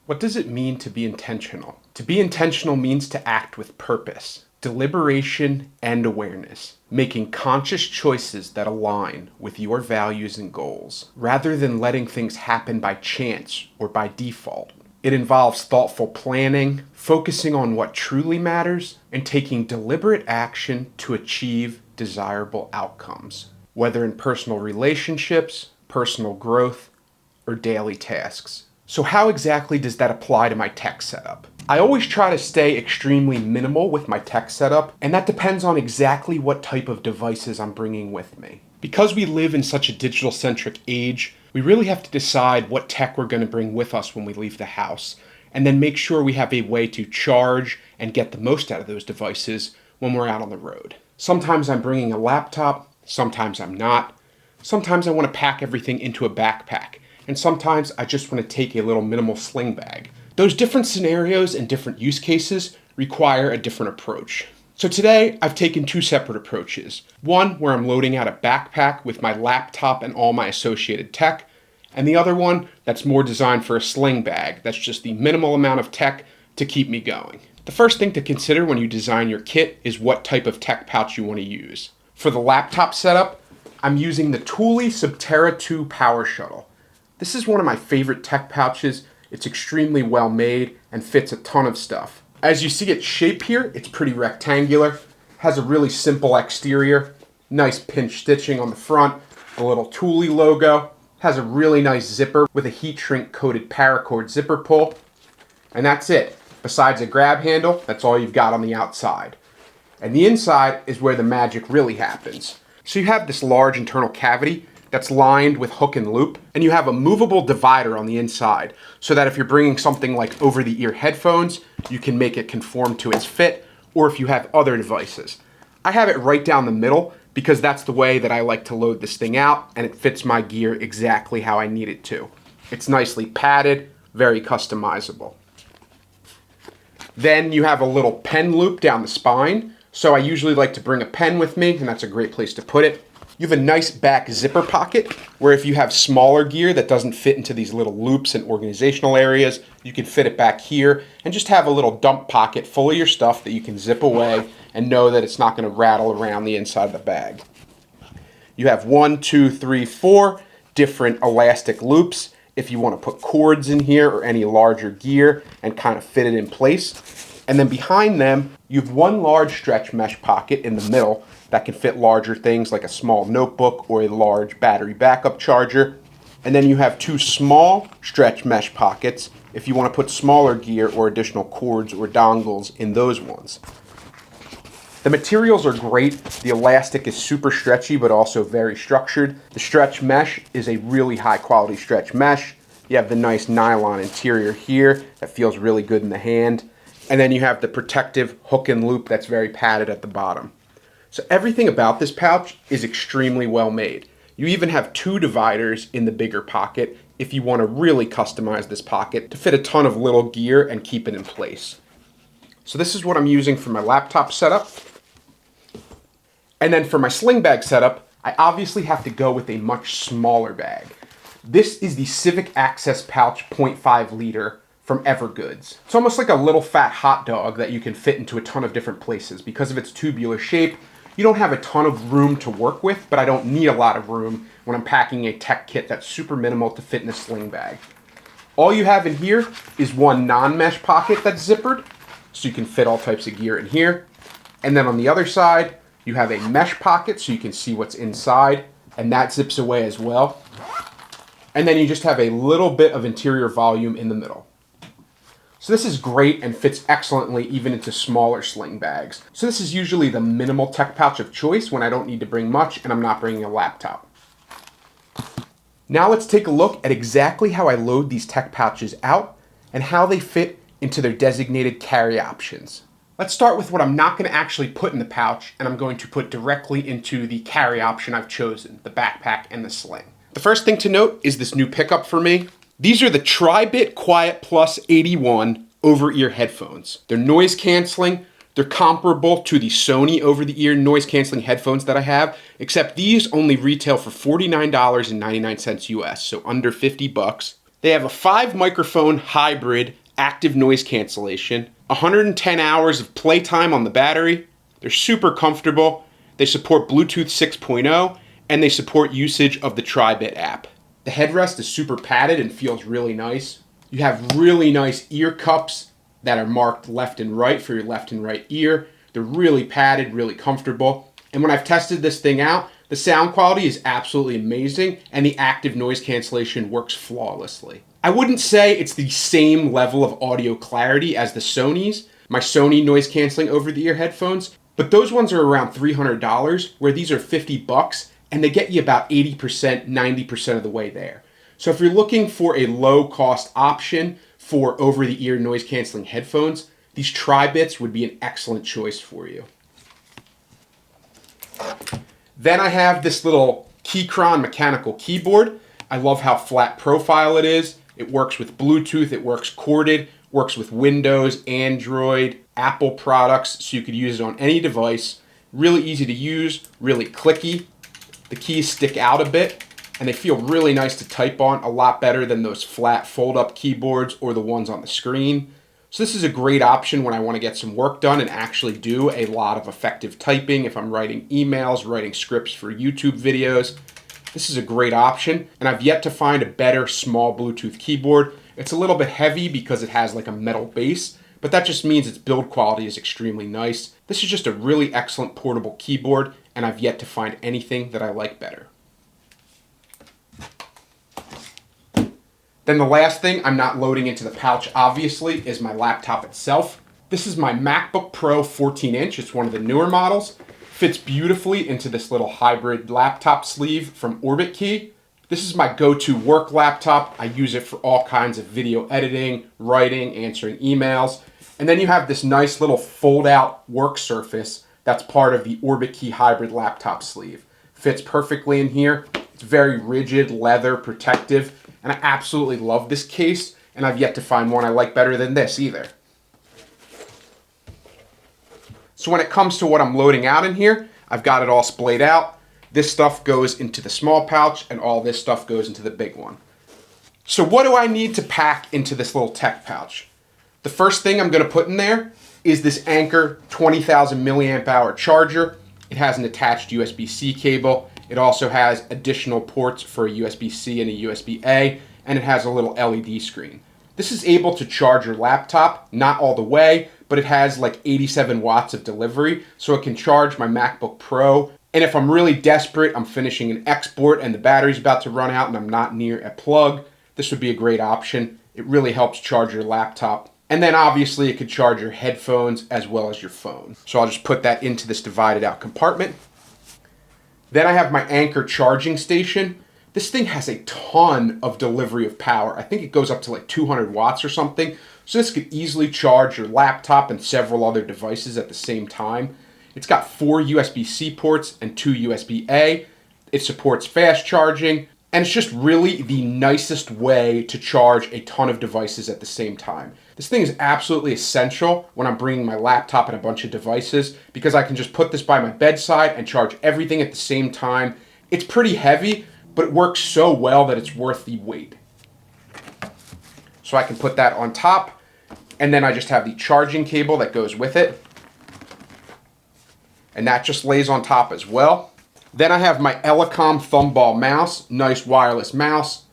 What does it mean to be intentional? To be intentional means to act with purpose, deliberation, and awareness, making conscious choices that align with your values and goals, rather than letting things happen by chance or by default. It involves thoughtful planning, focusing on what truly matters, and taking deliberate action to achieve desirable outcomes, whether in personal relationships, personal growth, or daily tasks. So how exactly does that apply to my tech setup? I always try to stay extremely minimal with my tech setup, and that depends on exactly what type of devices I'm bringing with me. Because we live in such a digital-centric age, we really have to decide what tech we're going to bring with us when we leave the house, and then make sure we have a way to charge and get the most out of those devices when we're out on the road. Sometimes I'm bringing a laptop, sometimes I'm not. Sometimes I want to pack everything into a backpack, and sometimes I just want to take a little minimal sling bag. Those different scenarios and different use cases require a different approach. So today, I've taken two separate approaches. One where I'm loading out a backpack with my laptop and all my associated tech, and the other one that's more designed for a sling bag. That's just the minimal amount of tech to keep me going. The first thing to consider when you design your kit is what type of tech pouch you want to use. For the laptop setup, I'm using the Thule Subterra 2 PowerShuttle. This is one of my favorite tech pouches. It's extremely well made and fits a ton of stuff. As you see its shape here, it's pretty rectangular, has a really simple exterior, nice pinch stitching on the front, a little Thule logo, has a really nice zipper with a heat shrink coated paracord zipper pull, and that's it. Besides a grab handle, that's all you've got on the outside. And the inside is where the magic really happens. So you have this large internal cavity that's lined with hook and loop, and you have a movable divider on the inside so that if you're bringing something like over-the-ear headphones, you can make it conform to its fit, or if you have other devices. I have it right down the middle because that's the way that I like to load this thing out, and it fits my gear exactly how I need it to. It's nicely padded, very customizable. Then you have a little pen loop down the spine, so I usually like to bring a pen with me, and that's a great place to put it. You have a nice back zipper pocket where if you have smaller gear that doesn't fit into these little loops and organizational areas, you can fit it back here and just have a little dump pocket full of your stuff that you can zip away and know that it's not going to rattle around the inside of the bag. You have 1, 2, 3, 4 different elastic loops if you want to put cords in here or any larger gear and kind of fit it in place. And then behind them, you have one large stretch mesh pocket in the middle that can fit larger things like a small notebook or a large battery backup charger. And then you have two small stretch mesh pockets if you want to put smaller gear or additional cords or dongles in those ones. The materials are great. The elastic is super stretchy but also very structured. The stretch mesh is a really high quality stretch mesh. You have the nice nylon interior here that feels really good in the hand. And then you have the protective hook and loop that's very padded at the bottom. So everything about this pouch is extremely well made. You even have two dividers in the bigger pocket if you want to really customize this pocket to fit a ton of little gear and keep it in place. So this is what I'm using for my laptop setup. And then for my sling bag setup, I obviously have to go with a much smaller bag. This is the Civic Access Pouch 0.5 liter from Evergoods. It's almost like a little fat hot dog that you can fit into a ton of different places. Because of its tubular shape, you don't have a ton of room to work with, but I don't need a lot of room when I'm packing a tech kit that's super minimal to fit in a sling bag. All you have in here is one non-mesh pocket that's zippered, so you can fit all types of gear in here. And then on the other side, you have a mesh pocket so you can see what's inside, and that zips away as well. And then you just have a little bit of interior volume in the middle. So this is great and fits excellently even into smaller sling bags. So this is usually the minimal tech pouch of choice when I don't need to bring much and I'm not bringing a laptop. Now let's take a look at exactly how I load these tech pouches out and how they fit into their designated carry options. Let's start with what I'm not going to actually put in the pouch and I'm going to put directly into the carry option I've chosen, the backpack and the sling. The first thing to note is this new pickup for me. These are the Tri-Bit Quiet Plus 81 over-ear headphones. They're noise canceling. They're comparable to the Sony over-the-ear noise canceling headphones that I have, except these only retail for $49.99 US, so under $50. They have a 5-microphone hybrid active noise cancellation, 110 hours of playtime on the battery. They're super comfortable. They support Bluetooth 6.0, and they support usage of the TriBit app. The headrest is super padded and feels really nice. You have really nice ear cups that are marked left and right for your left and right ear. They're really padded, really comfortable. And when I've tested this thing out, the sound quality is absolutely amazing, and the active noise cancellation works flawlessly. I wouldn't say it's the same level of audio clarity as the Sony's, my Sony noise canceling over-the-ear headphones, but those ones are around $300, where these are $50, and they get you about 80%, 90% of the way there. So if you're looking for a low-cost option for over-the-ear noise canceling headphones, these TriBits would be an excellent choice for you. Then I have this little Keychron mechanical keyboard. I love how flat profile it is. It works with Bluetooth, it works corded, works with Windows, Android, Apple products, so you could use it on any device. Really easy to use, really clicky. The keys stick out a bit, and they feel really nice to type on, a lot better than those flat fold-up keyboards or the ones on the screen. So this is a great option when I want to get some work done and actually do a lot of effective typing. If I'm writing emails, writing scripts for YouTube videos, this is a great option. And I've yet to find a better small Bluetooth keyboard. It's a little bit heavy because it has like a metal base, but that just means its build quality is extremely nice. This is just a really excellent portable keyboard, and I've yet to find anything that I like better. Then the last thing I'm not loading into the pouch, obviously, is my laptop itself. This is my MacBook Pro 14-inch. It's one of the newer models. Fits beautifully into this little hybrid laptop sleeve from OrbitKey. This is my go-to work laptop. I use it for all kinds of video editing, writing, answering emails. And then you have this nice little fold-out work surface that's part of the OrbitKey hybrid laptop sleeve. Fits perfectly in here. It's very rigid, leather, protective. And I absolutely love this case, and I've yet to find one I like better than this either. So when it comes to what I'm loading out in here, I've got it all splayed out. This stuff goes into the small pouch, and all this stuff goes into the big one. So what do I need to pack into this little tech pouch? The first thing I'm going to put in there is this Anker 20,000 milliamp hour charger. It has an attached USB-C cable. It also has additional ports for a USB-C and a USB-A, and it has a little LED screen. This is able to charge your laptop, not all the way, but it has like 87 watts of delivery, so it can charge my MacBook Pro. And if I'm really desperate, I'm finishing an export and the battery's about to run out and I'm not near a plug, this would be a great option. It really helps charge your laptop. And then obviously it could charge your headphones as well as your phone. So I'll just put that into this divided out compartment. Then I have my Anker charging station. This thing has a ton of delivery of power. I think it goes up to like 200 watts or something. So this could easily charge your laptop and several other devices at the same time. It's got 4 USB-C ports and 2 USB-A. It supports fast charging, and it's just really the nicest way to charge a ton of devices at the same time. This thing is absolutely essential when I'm bringing my laptop and a bunch of devices, because I can just put this by my bedside and charge everything at the same time. It's pretty heavy, but it works so well that it's worth the weight. So I can put that on top, and then I just have the charging cable that goes with it. And that just lays on top as well. Then I have my Elecom Thumball mouse, nice wireless mouse.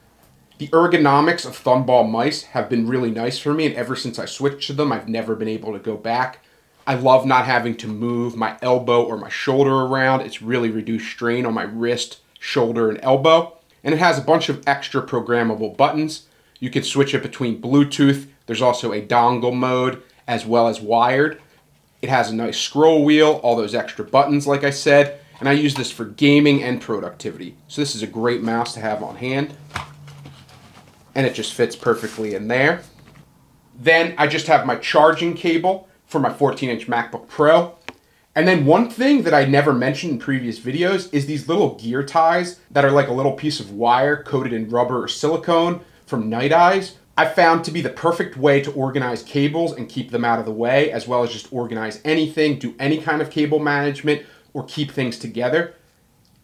The ergonomics of Thumball mice have been really nice for me, and ever since I switched to them, I've never been able to go back. I love not having to move my elbow or my shoulder around. It's really reduced strain on my wrist, shoulder, and elbow. And it has a bunch of extra programmable buttons. You can switch it between Bluetooth. There's also a dongle mode as well as wired. It has a nice scroll wheel, all those extra buttons like I said, and I use this for gaming and productivity. So this is a great mouse to have on hand. And it just fits perfectly in there. Then I just have my charging cable for my 14-inch MacBook Pro. And then one thing that I never mentioned in previous videos is these little gear ties that are like a little piece of wire coated in rubber or silicone from Night Eyes. I found to be the perfect way to organize cables and keep them out of the way, as well as just organize anything, do any kind of cable management, or keep things together.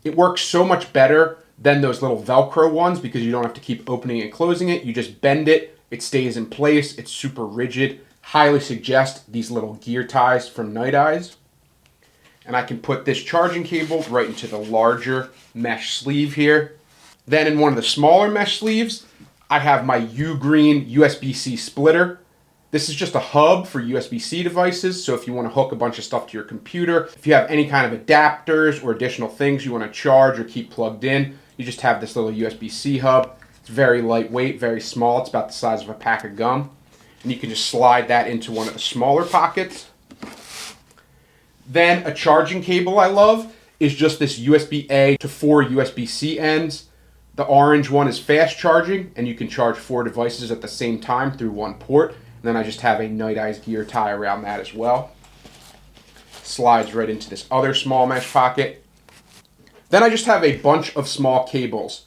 It works so much better than those little Velcro ones because you don't have to keep opening and closing it. You just bend it, it stays in place, it's super rigid. Highly suggest these little gear ties from Night Eyes. And I can put this charging cable right into the larger mesh sleeve here. Then in one of the smaller mesh sleeves, I have my U-Green USB-C splitter. This is just a hub for USB-C devices, so if you want to hook a bunch of stuff to your computer, if you have any kind of adapters or additional things you want to charge or keep plugged in, you just have this little USB-C hub. It's very lightweight, very small. It's about the size of a pack of gum. And you can just slide that into one of the smaller pockets. Then a charging cable I love is just this USB-A to 4 USB-C ends. The orange one is fast charging, and you can charge 4 devices at the same time through one port. And then I just have a Night Eyes gear tie around that as well. Slides right into this other small mesh pocket. Then I just have a bunch of small cables.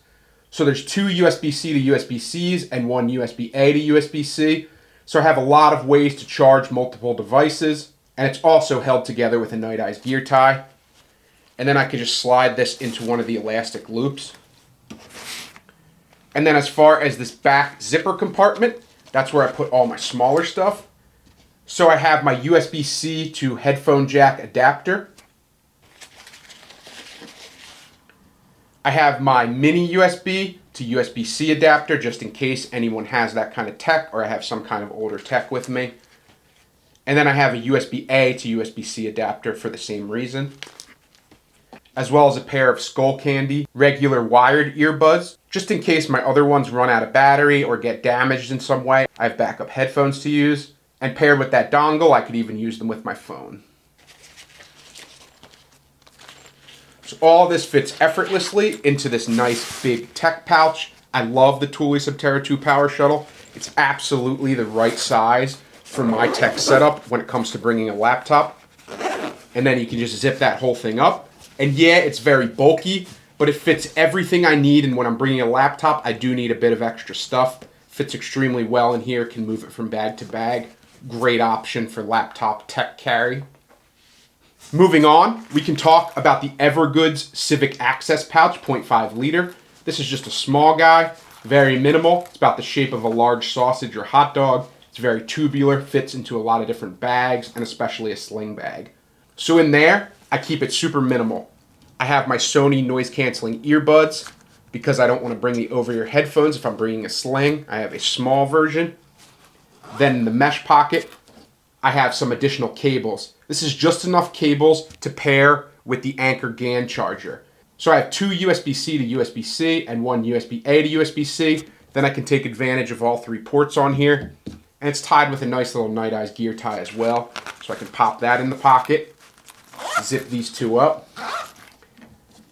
So there's 2 USB-C to USB-Cs and 1 USB-A to USB-C. So I have a lot of ways to charge multiple devices. And it's also held together with a Night Eyes gear tie. And then I can just slide this into one of the elastic loops. And then as far as this back zipper compartment, that's where I put all my smaller stuff. So I have my USB-C to headphone jack adapter. I have my mini USB to USB-C adapter just in case anyone has that kind of tech or I have some kind of older tech with me. And then I have a USB-A to USB-C adapter for the same reason. As well as a pair of Skull Candy regular wired earbuds. Just in case my other ones run out of battery or get damaged in some way, I have backup headphones to use. And paired with that dongle, I could even use them with my phone. So all this fits effortlessly into this nice big tech pouch. I love the Thule Subterra 2 PowerShuttle. It's absolutely the right size for my tech setup when it comes to bringing a laptop. And then you can just zip that whole thing up. And yeah, it's very bulky, but it fits everything I need. And when I'm bringing a laptop, I do need a bit of extra stuff. Fits extremely well in here, can move it from bag to bag. Great option for laptop tech carry. Moving on, we can talk about the Evergoods Civic Access Pouch, 0.5 liter. This is just a small guy, very minimal. It's about the shape of a large sausage or hot dog. It's very tubular, fits into a lot of different bags, and especially a sling bag. So in there, I keep it super minimal. I have my Sony noise-canceling earbuds because I don't want to bring the over-ear headphones if I'm bringing a sling. I have a small version. Then in the mesh pocket, I have some additional cables. This is just enough cables to pair with the Anker GAN charger. So I have 2 USB-C to USB-C and 1 USB-A to USB-C. Then I can take advantage of all 3 ports on here. And it's tied with a nice little Night Eyes gear tie as well. So I can pop that in the pocket. Zip these 2 up.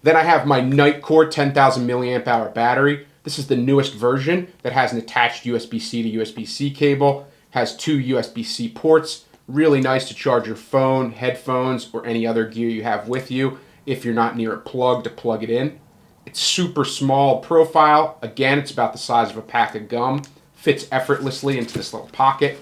Then I have my Nightcore 10,000 milliamp hour battery. This is the newest version that has an attached USB-C to USB-C cable. Has 2 USB-C ports. Really nice to charge your phone, headphones, or any other gear you have with you if you're not near a plug to plug it in. It's super small profile. Again, it's about the size of a pack of gum. Fits effortlessly into this little pocket.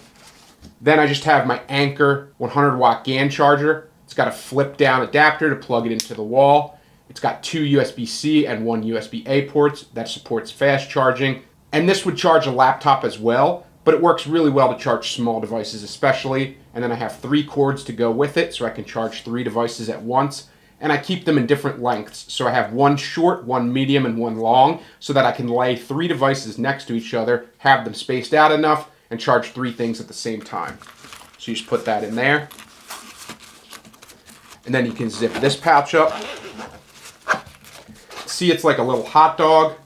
Then I just have my Anker 100 watt GAN charger. It's got a flip down adapter to plug it into the wall. It's got 2 USB-C and 1 USB-A ports that supports fast charging. And this would charge a laptop as well, but it works really well to charge small devices especially. And then I have 3 cords to go with it, so I can charge 3 devices at once. And I keep them in different lengths. So I have 1 short, 1 medium, and 1 long, so that I can lay 3 devices next to each other, have them spaced out enough, and charge 3 things at the same time. So you just put that in there. And then you can zip this pouch up. See, it's like a little hot dog,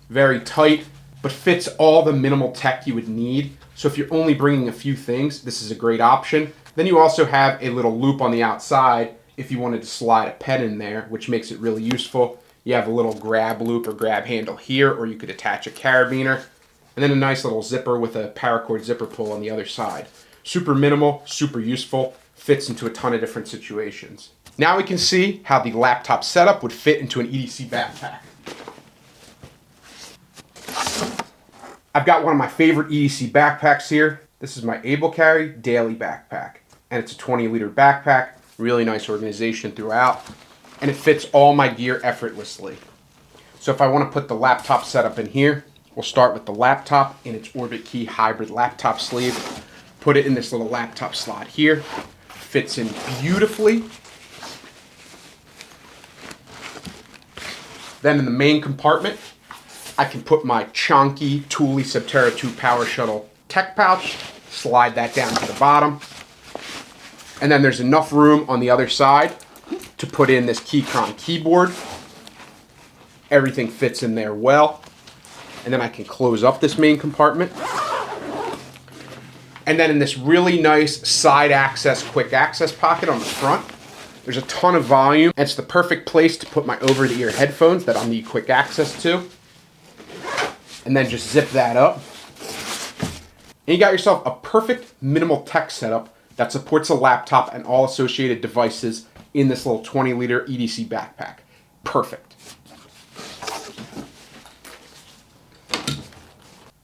very tight, but fits all the minimal tech you would need. So if you're only bringing a few things, this is a great option. Then you also have a little loop on the outside if you wanted to slide a pen in there, which makes it really useful. You have a little grab loop or grab handle here, or you could attach a carabiner, and then a nice little zipper with a paracord zipper pull on the other side. Super minimal, super useful, fits into a ton of different situations. Now we can see how the laptop setup would fit into an EDC backpack. I've got one of my favorite EDC backpacks here. This is my Able Carry Daily Backpack. And it's a 20-liter backpack, really nice organization throughout. And it fits all my gear effortlessly. So if I want to put the laptop setup in here, we'll start with the laptop in its Orbit Key hybrid laptop sleeve. Put it in this little laptop slot here. Fits in beautifully. Then in the main compartment, I can put my chonky Thule Subterra 2 PowerShuttle tech pouch, slide that down to the bottom. And then there's enough room on the other side to put in this Keychron keyboard. Everything fits in there well. And then I can close up this main compartment. And then in this really nice side access, quick access pocket on the front, there's a ton of volume. It's the perfect place to put my over-the-ear headphones that I'll need quick access to. And then just zip that up. And you got yourself a perfect minimal tech setup that supports a laptop and all associated devices in this little 20-liter EDC backpack. Perfect.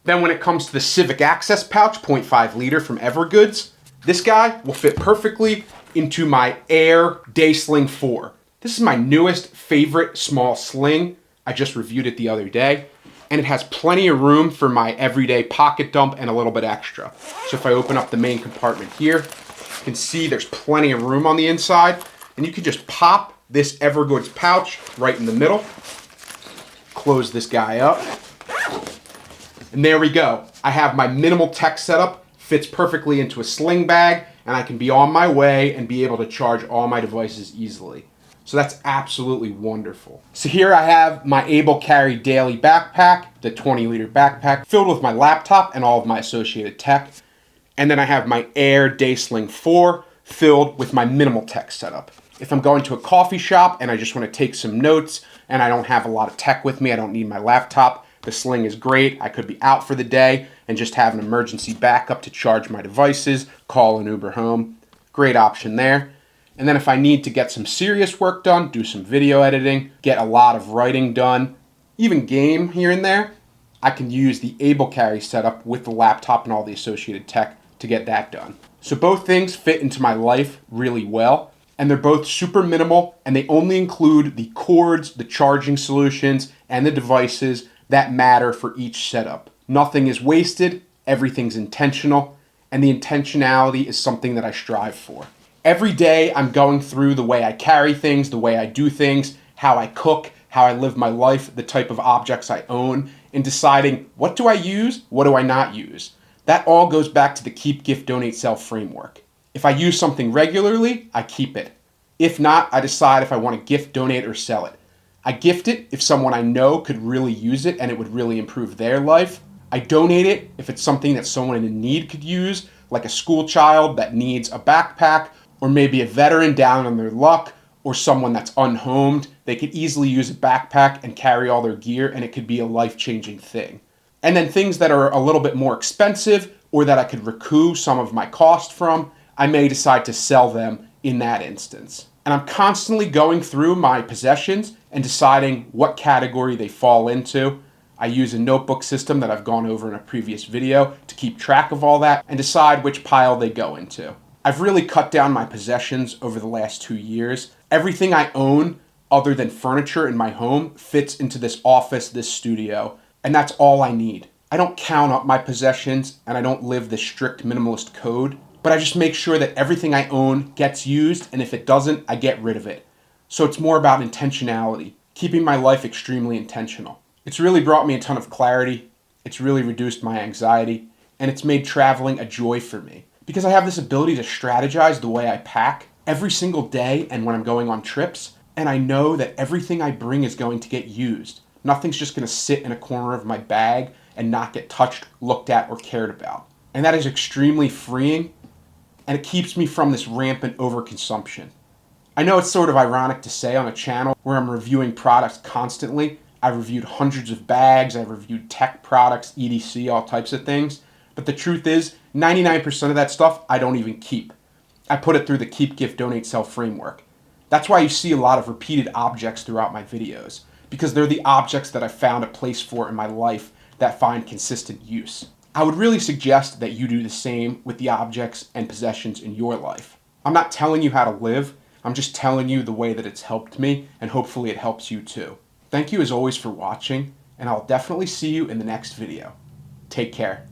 Then when it comes to the Civic Access Pouch, 0.5 liter from Evergoods, this guy will fit perfectly into my Aer Day Sling 4. This is my newest favorite small sling. I just reviewed it the other day. And it has plenty of room for my everyday pocket dump and a little bit extra. So if I open up the main compartment here, you can see there's plenty of room on the inside. And you can just pop this Evergoods pouch right in the middle. Close this guy up. And there we go. I have my minimal tech setup, fits perfectly into a sling bag, and I can be on my way and be able to charge all my devices easily. So that's absolutely wonderful. So here I have my Able Carry Daily backpack, the 20-liter backpack, filled with my laptop and all of my associated tech. And then I have my Aer Day Sling 4 filled with my minimal tech setup. If I'm going to a coffee shop and I just want to take some notes and I don't have a lot of tech with me, I don't need my laptop, the sling is great. I could be out for the day and just have an emergency backup to charge my devices, call an Uber home. Great option there. And then if I need to get some serious work done, do some video editing, get a lot of writing done, even game here and there, I can use the Able Carry setup with the laptop and all the associated tech to get that done. So both things fit into my life really well, and they're both super minimal, and they only include the cords, the charging solutions, and the devices that matter for each setup. Nothing is wasted, everything's intentional, and the intentionality is something that I strive for. Every day I'm going through the way I carry things, the way I do things, how I cook, how I live my life, the type of objects I own, and deciding what do I use, what do I not use. That all goes back to the keep, gift, donate, sell framework. If I use something regularly, I keep it. If not, I decide if I want to gift, donate, or sell it. I gift it if someone I know could really use it and it would really improve their life. I donate it if it's something that someone in need could use, like a school child that needs a backpack, or maybe a veteran down on their luck, or someone that's unhomed. They could easily use a backpack and carry all their gear, and it could be a life-changing thing. And then things that are a little bit more expensive, or that I could recoup some of my cost from, I may decide to sell them in that instance. And I'm constantly going through my possessions and deciding what category they fall into. I use a notebook system that I've gone over in a previous video to keep track of all that and decide which pile they go into. I've really cut down my possessions over the last 2 years. Everything I own other than furniture in my home fits into this office, this studio, and that's all I need. I don't count up my possessions and I don't live this strict minimalist code, but I just make sure that everything I own gets used, and if it doesn't, I get rid of it. So it's more about intentionality, keeping my life extremely intentional. It's really brought me a ton of clarity, it's really reduced my anxiety, and it's made traveling a joy for me. Because I have this ability to strategize the way I pack every single day and when I'm going on trips, and I know that everything I bring is going to get used. Nothing's just going to sit in a corner of my bag and not get touched, looked at, or cared about. And that is extremely freeing, and it keeps me from this rampant overconsumption. I know it's sort of ironic to say on a channel where I'm reviewing products constantly. I've reviewed hundreds of bags, I've reviewed tech products, EDC, all types of things. But the truth is, 99% of that stuff I don't even keep. I put it through the keep, gift, donate, sell framework. That's why you see a lot of repeated objects throughout my videos, because they're the objects that I found a place for in my life that find consistent use. I would really suggest that you do the same with the objects and possessions in your life. I'm not telling you how to live, I'm just telling you the way that it's helped me, and hopefully it helps you too. Thank you as always for watching, and I'll definitely see you in the next video. Take care.